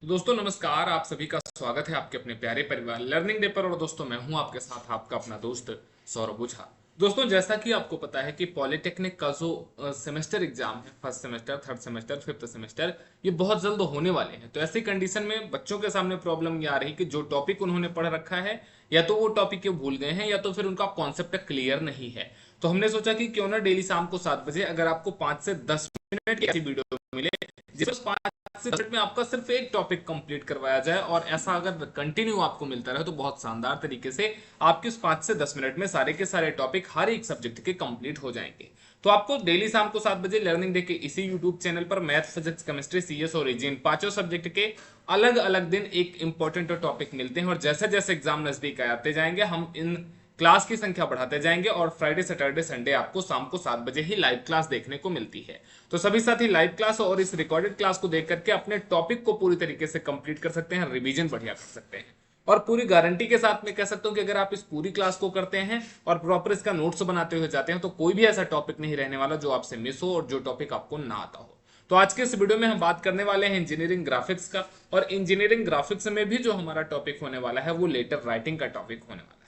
तो दोस्तों नमस्कार। आप सभी का स्वागत है आपके अपने प्यारे परिवार लर्निंग डे पर। और दोस्तों मैं हूं आपके साथ आपका अपना दोस्त सौरभ ओझा। दोस्तों जैसा कि आपको पता है कि पॉलिटेक्निक का जो सेमेस्टर एग्जाम है, first semester, third semester, fifth semester, ये बहुत जल्द होने वाले हैं। तो ऐसी कंडीशन में बच्चों के सामने प्रॉब्लम ये आ रही कि जो टॉपिक उन्होंने पढ़ रखा है या तो वो टॉपिक भूल गए हैं या तो फिर उनका कॉन्सेप्ट क्लियर नहीं है। तो हमने सोचा कि क्यों ना डेली शाम को 7 बजे अगर आपको 5 से 10 मिनट की ऐसी वीडियो मिले जिसमें 5 से 10 मिनट में आपका सिर्फ एक टॉपिक कंप्लीट करवाया जाए, और ऐसा अगर कंटिन्यू आपको मिलता रहे तो बहुत शानदार तरीके से आपके उस 5 से 10 मिनट में सारे के सारे टॉपिक हर एक सब्जेक्ट के कंप्लीट हो जाएंगे। तो आपको डेली शाम को 7 बजे लर्निंग डे के इसी यूट्यूब चैनल पर मैथ, फिजिक्स, केमिस्ट्री, सीएस और रीजन पांचों सब्जेक्ट के अलग अलग दिन एक इंपॉर्टेंट टॉपिक मिलते हैं। और जैसे जैसे एग्जाम नजदीक आते जाएंगे हम इन क्लास की संख्या बढ़ाते जाएंगे, और फ्राइडे, सैटरडे, संडे आपको शाम को 7 बजे ही लाइव क्लास देखने को मिलती है। तो सभी साथी लाइव क्लास और इस रिकॉर्डेड क्लास को देख करके अपने टॉपिक को पूरी तरीके से कंप्लीट कर सकते हैं, रिवीजन बढ़िया कर सकते हैं। और पूरी गारंटी के साथ मैं कह सकता हूं कि अगर आप इस पूरी क्लास को करते हैं और प्रॉपर इसका नोट्स बनाते हुए जाते हैं तो कोई भी ऐसा टॉपिक नहीं रहने वाला जो आपसे मिस हो और जो टॉपिक आपको ना आता हो। तो आज के इस वीडियो में हम बात करने वाले हैं इंजीनियरिंग ग्राफिक्स का। और इंजीनियरिंग ग्राफिक्स में भी जो हमारा टॉपिक होने वाला है वो लेटर राइटिंग का टॉपिक होने वाला है।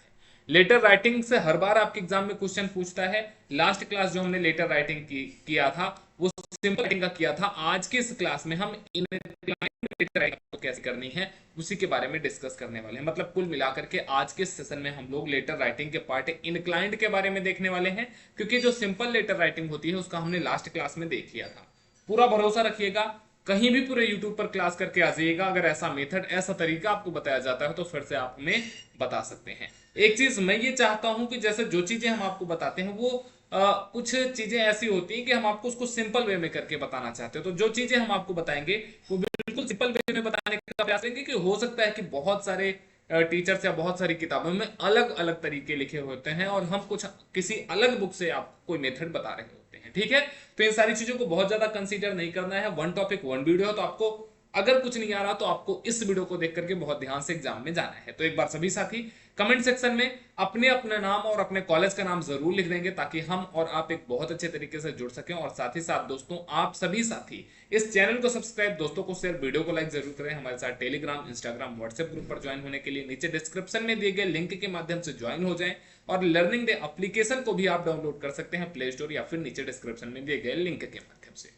लेटर राइटिंग से हर बार आपके एग्जाम में क्वेश्चन पूछता है। लास्ट क्लास जो हमने लेटर राइटिंग किया था वो सिंपल राइटिंग का किया था। आज की इस क्लास में हम लेटर राइटिंग तो कैसे करनी है उसी के बारे में डिस्कस करने वाले हैं। मतलब कुल मिलाकर के आज के सेशन में हम लोग लेटर राइटिंग के पार्ट इनक्लाइंड के बारे में देखने वाले हैं, क्योंकि जो सिंपल लेटर राइटिंग होती है उसका हमने लास्ट क्लास में देख लिया था। पूरा भरोसा रखिएगा, कहीं भी पूरे यूट्यूब पर क्लास करके आ जाइएगा, अगर ऐसा मेथड, ऐसा तरीका आपको बताया जाता है तो फिर से आप हमें बता सकते हैं। एक चीज मैं ये चाहता हूं कि जैसे जो चीजें हम आपको बताते हैं वो कुछ चीजें ऐसी होती हैं कि हम आपको उसको सिंपल वे में करके बताना चाहते हैं। तो जो चीजें हम आपको बताएंगे वो बिल्कुल सिंपल वे में बताने का प्रयास करेंगे, कि हो सकता है कि बहुत सारे टीचर्स या बहुत सारी किताबों में अलग अलग तरीके लिखे होते हैं और हम कुछ किसी अलग बुक से आपको कोई मेथड बता रहे होते हैं। ठीक है, तो इन सारी चीजों को बहुत ज्यादा कंसीडर नहीं करना है। वन टॉपिक वन वीडियो है, तो आपको अगर कुछ नहीं आ रहा तो आपको इस वीडियो को देख करके बहुत ध्यान से एग्जाम में जाना है। तो एक बार सभी साथी कमेंट सेक्शन में अपने अपने नाम और अपने कॉलेज का नाम जरूर लिख देंगे, ताकि हम और आप एक बहुत अच्छे तरीके से जुड़ सकें। और साथ ही साथ दोस्तों आप सभी साथी इस चैनल को सब्सक्राइब, दोस्तों को शेयर, वीडियो को लाइक जरूर करें। हमारे साथ टेलीग्राम, इंस्टाग्राम, व्हाट्सएप ग्रुप पर ज्वाइन होने के लिए नीचे डिस्क्रिप्शन में दिए गए लिंक के माध्यम से ज्वाइन हो जाएं। और लर्निंग डे एप्लीकेशन को भी आप डाउनलोड कर सकते हैं प्ले स्टोर या फिर नीचे डिस्क्रिप्शन में दिए गए लिंक के माध्यम से।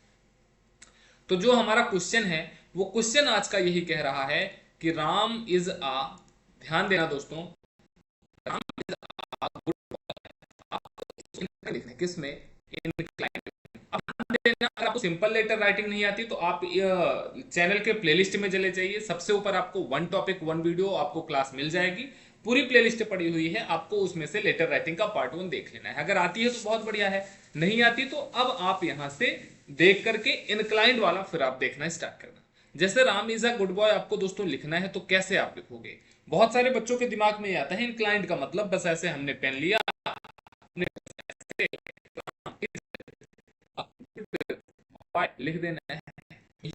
तो जो हमारा क्वेश्चन है वो क्वेश्चन आज का यही कह रहा है कि राम इज आ, ध्यान देना दोस्तों, राम इज आ गुड, लिखना है किसमें, इंक्लाइंड। अब ध्यान देना, अगर आपको सिंपल लेटर राइटिंग नहीं आती तो आप चैनल के प्लेलिस्ट में चले जाइए। सबसे ऊपर आपको वन टॉपिक वन वीडियो आपको क्लास मिल जाएगी, पूरी प्लेलिस्ट पड़ी हुई है। आपको उसमें से लेटर राइटिंग का पार्ट वन देख लेना है। अगर आती है तो बहुत बढ़िया है, नहीं आती तो अब आप यहां से देख करके इनक्लाइंड वाला फिर आप देखना स्टार्ट करना। जैसे Ram is a good boy आपको दोस्तों लिखना है, तो कैसे आप लिखोगे? बहुत सारे बच्चों के दिमाग में आता है इनक्लाइंड का मतलब बस ऐसे हमने पेन लिया, लिख देना है।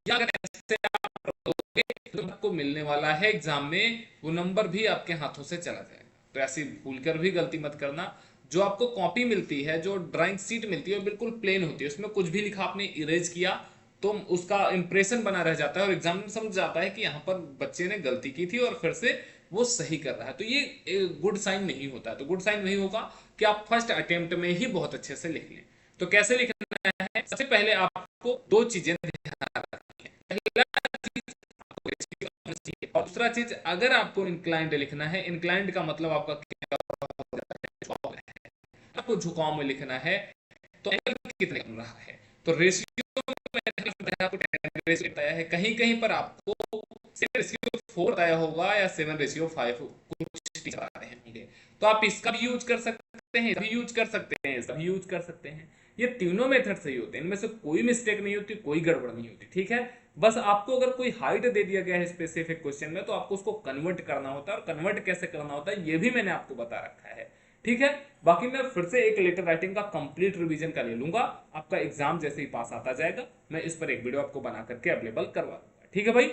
या अगर ऐसे आप रखोगे तो आपको मिलने वाला है एग्जाम में वो नंबर भी आपके हाथों से चला जाएगा। तो ऐसी भूल कर भी गलती मत करना। जो आपको कॉपी मिलती है, जो ड्राइंग सीट मिलती है, वो बिल्कुल प्लेन होती है। उसमें कुछ भी लिखा आपने इरेज किया तो उसका इंप्रेशन बना रह जाता है और एग्जाम में समझ जाता है कि यहाँ पर बच्चे ने गलती की थी और फिर से वो सही कर रहा है। तो ये गुड साइन नहीं होता है। तो गुड साइन वही होगा कि आप फर्स्ट अटेम्प्ट में ही बहुत अच्छे से लिख लें। तो कैसे लिखना है? सबसे पहले आपको दो चीजें ध्यान रखनी है। पहला चीज आपको रेशियो आना चाहिए, और दूसरा चीज अगर आपको इंक्लाइंड लिखना है, इंक्लाइंड का मतलब आपका क्या हो जाता है, झुकाव है। आपको झुकाव में लिखना है तो एंगल कितने बन रहा है। तो रेशियो मैंने आपको 10 रेशियो बताया है, कहीं कहीं पर आपको 7:4 बताया होगा या 7:5 कुछ टीचर आ रहे होंगे। तो आप इसका भी यूज कर सकते हैं, इसका भी यूज कर सकते हैं, इसका भी यूज कर सकते हैं। ये तीनों मेथड सही होते हैं, इनमें से कोई मिस्टेक नहीं होती, कोई गड़बड़ नहीं होती। ठीक है, बस आपको अगर कोई हाइट दे दिया गया है स्पेसिफिक क्वेश्चन में तो आपको उसको कन्वर्ट करना होता है, और कन्वर्ट कैसे करना होता है ये भी मैंने आपको बता रखा है। ठीक है, बाकी मैं फिर से एक लेटर राइटिंग का कंप्लीट रिवीजन का ले लूंगा। आपका एग्जाम जैसे ही पास आता जाएगा मैं इस पर एक वीडियो आपको बना करके अवेलेबल करवा दूंगा। ठीक है भाई,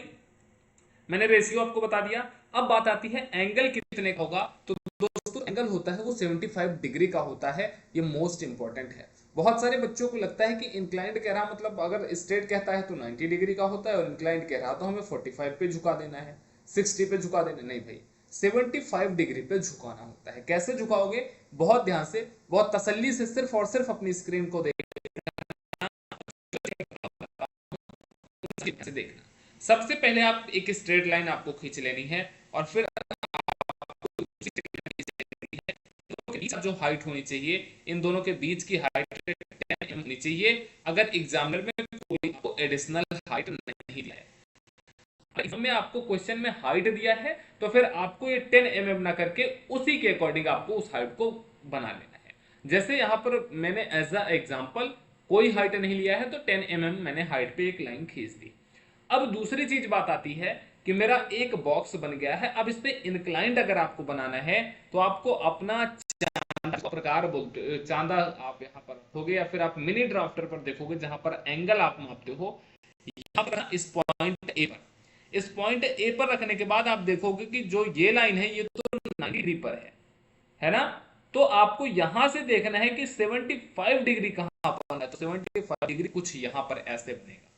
मैंने रेशियो आपको बता दिया। अब बात आती है एंगल कितने का होगा। तो दोस्तों एंगल होता है वो 75 डिग्री का होता है, ये मोस्ट इंपॉर्टेंट है। बहुत सारे बच्चों को लगता है कि इंक्लाइंड कह रहा मतलब अगर स्ट्रेट कहता है तो 90 डिग्री का होता है और इंक्लाइंड कह रहा तो हमें 45 पे झुका देना है, 60 पे झुका देना, नहीं भाई 75 डिग्री पे झुकाना होता है। कैसे झुकाओगे, बहुत ध्यान से, बहुत तसल्ली से सिर्फ और सिर्फ अपनी स्क्रीन को देखना। सबसे पहले आप एक स्ट्रेट लाइन आपको खींच लेनी है और फिर जो हाइट होनी चाहिए, इन दोनों के बीच की हाइट 10 होनी चाहिए। अगर एग्जामिनर में कोई आपको एडिशनल हाइट नहीं दिया है, में आपको क्वेश्चन में हाइट दिया है तो फिर आपको ये 10 mm ना करके उसी के अकॉर्डिंग आपको उस हाइट को बना लेना है। जैसे यहां पर मैंने एज अ एग्जांपल कोई हाइट नहीं लिया है तो 10 mm मैंने हाइट पे एक लाइन खींच दी। अब दूसरी चीज बात आती है कि मेरा एक बॉक्स बन गया है, अब इस पे इंक्लाइंड अगर आपको बनाना है तो आपको अपना प्रकार बोलते चांदा आप यहाँ पर रखोगे या फिर आप मिनी ड्राफ्टर पर देखोगे जहां पर एंगल आप मापते हो, यहाँ पर इस पॉइंट ए पर, इस पॉइंट ए पर रखने के बाद आप देखोगे कि जो ये लाइन है ये तो 90 डिग्री पर है ना। तो आपको यहां से देखना है कि 75 डिग्री कहां पर है, तो 75 डिग्री कुछ यहां पर ऐसे बनेगा।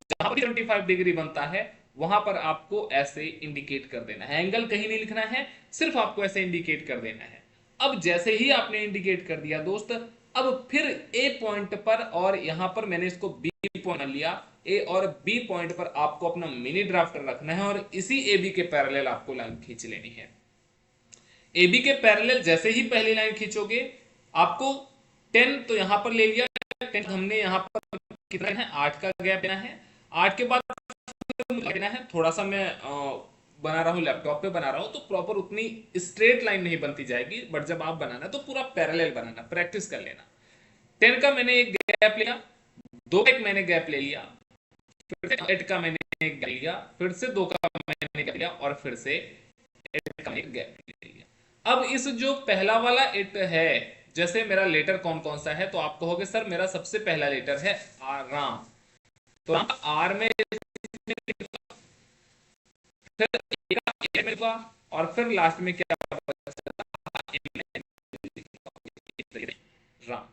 जहां पर 75 डिग्री बनता है वहां पर आपको ऐसे इंडिकेट कर देना है, एंगल कहीं नहीं लिखना है, सिर्फ आपको ऐसे इंडिकेट कर देना है। अब जैसे ही आपने इंडिकेट कर दिया दोस्त, अब फिर ए पॉइंट पर और यहां पर मैंने इसको बी पॉइंट लिया, ए और बी पॉइंट पर आपको अपना मिनी ड्राफ्टर रखना है और इसी ए बी के पैरेलल आपको लाइन खींच लेनी है। ए बी के पैरेलल जैसे ही पहली लाइन खींचोगे आपको 10 तो यहां पर ले लिया, 10 हमने यहां पर कितना है 8 का गैप देना है। 8 के बाद लेना है, थोड़ा सा मैं बना रहा हूँ लैपटॉप पे बना रहा हूँ तो प्रॉपर उतनी स्ट्रेट लाइन नहीं बनती जाएगी, बट जब आप बनाना तो पूरा पैरेलल बनाना, प्रैक्टिस कर लेना। 10 का मैंने एक गैप लिया, 2 का एक मैंने गैप ले लिया, फिर से 8 का मैंने एक गैप लिया, फिर से 2 का मैंने गैप लिया और फिर से 8 का मैंने गैप ले लिया। अब इस जो पहला वाला 8 है, जैसे मेरा लेटर कौन कौन सा है तो आप कहोगे सर मेरा सबसे पहला लेटर है आर, राम, तो राम आर में फिर और फिर लास्ट में क्या राम।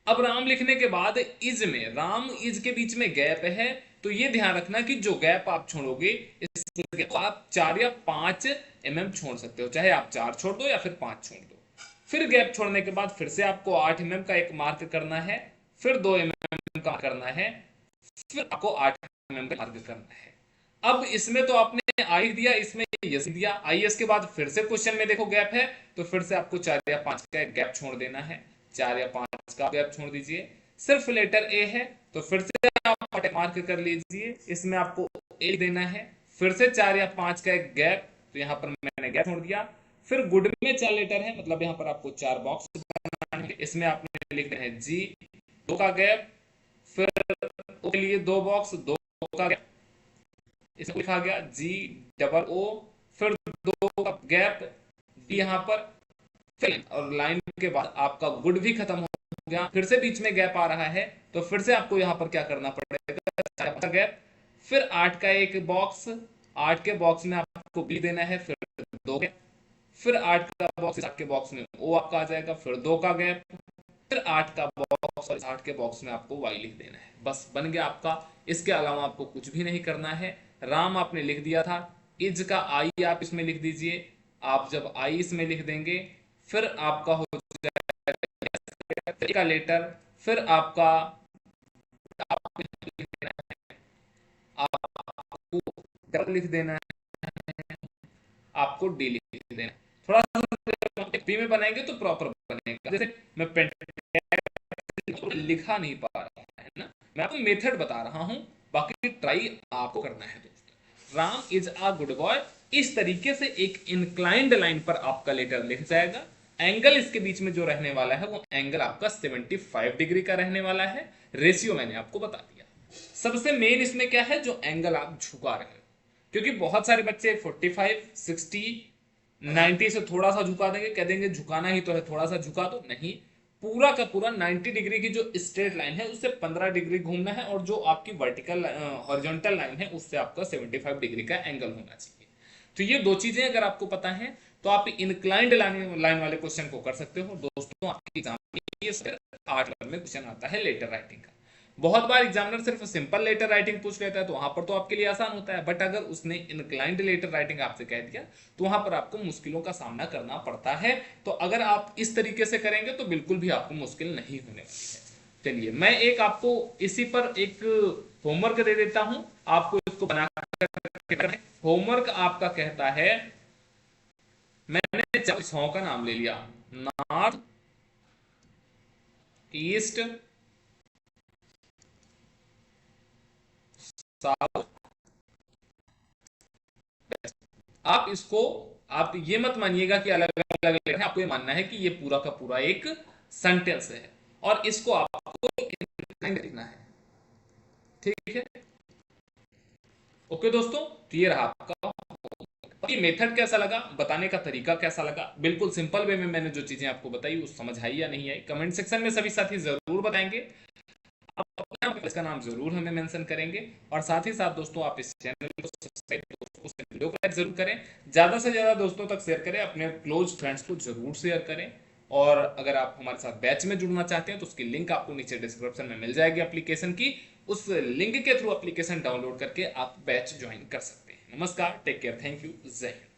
अब राम लिखने के बाद इज में, राम इज के बीच में गैप है, तो ये ध्यान रखना कि जो गैप आप छोड़ोगे इस आप 4 या 5 mm छोड़ सकते हो, चाहे आप 4 छोड़ दो या फिर 5 छोड़ दो। फिर गैप छोड़ने के बाद फिर से आपको 8 mm का एक मार्क करना है, फिर 2 mm का करना है, फिर आपको 8 mm का मार्क करना है। अब इसमें तो आपने आई दिया, इसमें यस दिया, आई एस के बाद फिर से क्वेश्चन में देखो गैप है तो फिर से आपको 4 या 5 का एक गैप छोड़ देना है, 4 या 5 का गैप छोड़ दीजिए। सिर्फ लेटर ए है तो फिर से आप मार्क कर लीजिए, इसमें आपको ए देना है, फिर से 4 या 5 का एक गैप, तो यहाँ पर मैंने गैप छोड़ दिया। फिर गुड में 4 लेटर है, मतलब यहाँ पर आपको 4 बॉक्स बनाने हैं, इसमें आपने लिखना है जी, 2 का गैप, फिर के लिए 2 बॉक्स, 2 का गैप, इसमें लिखा गया जी डबल ओ, फिर 2 का गैप डी यहाँ पर, फिर और लाइन के बाद आपका गुड भी खत्म हो गया, फिर से बीच में गैप आ रहा है तो फिर से आपको यहाँ पर क्या करना पड़ेगा, गैप, फिर 8 का एक बॉक्स, 8 के बॉक्स में आपको बी देना है, फिर 2 गैप, फिर 8 का बॉक्स, 8 के बॉक्स में ओ आपका आ जाएगा, फिर 2 का गैप, फिर 8 का बॉक्स और 8 के बॉक्स में आपको वाई लिख देना है, बस बन गया आपका। इसके अलावा आपको कुछ भी नहीं करना है। राम आपने लिख दिया था, इज का आई आप इसमें लिख दीजिए, आप जब आई इसमें लिख देंगे फिर आपका हो जाएगा का लेटर, फिर आपका आपको लिख देना है, आपको डी लिख देना है। थोड़ा सा पी में बनाएंगे तो प्रॉपर बनेगा, जैसे मैं पेन लिखा नहीं पा रहा है ना, मैं आपको मेथड बता रहा हूं, बाकी ट्राई आपको करना है दोस्तों। Ram is a good boy, इस तरीके से एक इंक्लाइंड लाइन पर आपका लेटर लिख जाएगा। एंगल इसके बीच में जो रहने वाला है वो एंगल आपका 75 डिग्री का रहने वाला है, रेशियो मैंने आपको बता दिया। सबसे मेन इसमें क्या है, जो एंगल आप झुका रहे हो, क्योंकि बहुत सारे बच्चे 45, 60, 90 से थोड़ा सा झुका देंगे, कह देंगे झुकाना ही तो है, थोड़ा सा झुका दो, नहीं, पूरा का पूरा 90 डिग्री की जो स्ट्रेट लाइन है उससे 15 डिग्री घूमना है, और जो आपकी वर्टिकल हॉरिजॉन्टल लाइन है उससे आपका 75 डिग्री का एंगल होना चाहिए। तो ये दो चीजें अगर आपको पता है तो आप इंक्लाइंड लाइन वाले क्वेश्चन को कर सकते हो दोस्तों। आपके एग्जाम में ये सिर्फ 8 नंबर में क्वेश्चन आता है लेटर राइटिंग का। बहुत बार एग्जामिनर सिर्फ सिंपल लेटर राइटिंग पूछ लेता है, तो वहां पर तो आपके लिए आसान होता है, बट अगर उसने इंक्लाइंड लेटर राइटिंग आपसे कह दिया तो वहां पर आपको मुश्किलों का सामना करना पड़ता है। तो अगर आप इस तरीके से करेंगे तो बिल्कुल भी आपको मुश्किल नहीं होने वाली है। चलिए मैं एक आपको इसी पर एक होमवर्क दे देता हूं, आपको इसको बनाकर। होमवर्क आपका कहता है, मैंने 4 का नाम ले लिया, नॉर्थ, ईस्ट, साउथ, आप इसको, आप ये मत मानिएगा कि अलग अलग है, आपको ये मानना है कि ये पूरा का पूरा एक सेंटेंस है और इसको आपको लिखना है। ठीक है, ओके दोस्तों, तो ये रहा आपका। ये मेथड कैसा लगा, बताने का तरीका कैसा लगा, बिल्कुल सिंपल वे में मैंने जो चीजें आपको बताई वो समझ आई या नहीं आई, कमेंट सेक्शन में सभी साथी जरूर बताएंगे। आप अपने इसका नाम जरूर हमें मेंशन करेंगे। और साथ ही साथ दोस्तों आप इस चैनल को सब्सक्राइब, वीडियो को लाइक जरूर करें, ज्यादा से ज्यादा दोस्तों तक शेयर करें, अपने क्लोज फ्रेंड्स को जरूर शेयर करें। और अगर आप हमारे साथ बैच में जुड़ना चाहते हैं तो उसकी लिंक आपको नीचे डिस्क्रिप्शन में मिल जाएगी एप्लीकेशन की, उस लिंक के थ्रू एप्लीकेशन डाउनलोड करके आप बैच ज्वाइन कर सकते हैं। नमस्कार, टेक केयर, थैंक यू, जय हिंद।